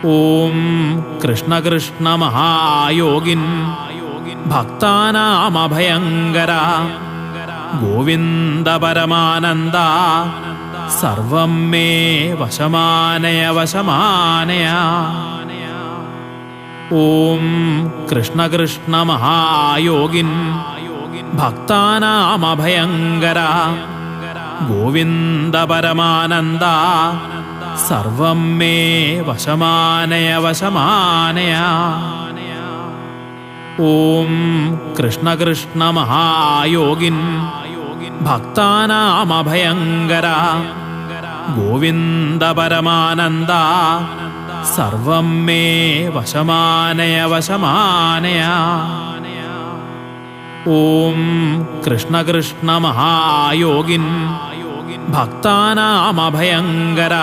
ഓം കൃഷ്ണ കൃഷ്ണ മഹായോഗിൻ ഭക്താനാമഭയങ്കര ഗോവിന്ദ പരമാനന്ദ സർവം മേ വശമാനയ വശമാനയ. ഓം കൃഷ്ണ കൃഷ്ണ മഹായോഗിൻ ഭക്താനാമഭയങ്കര ഗോവിന്ദ പരമാനന്ദ സർവം മേ വശമാനയ വശമാനയ. ഓം കൃഷ്ണ കൃഷ്ണ മഹായോഗിൻ ഭക്താനാമഭയങ്കര ഗോവിന്ദ പരമാനന്ദ സർവം മേ വശമാനയ വശമാനയ. ഓം കൃഷ്ണ കൃഷ്ണ മഹായോഗിൻ ഭക്താനാമഭയങ്കര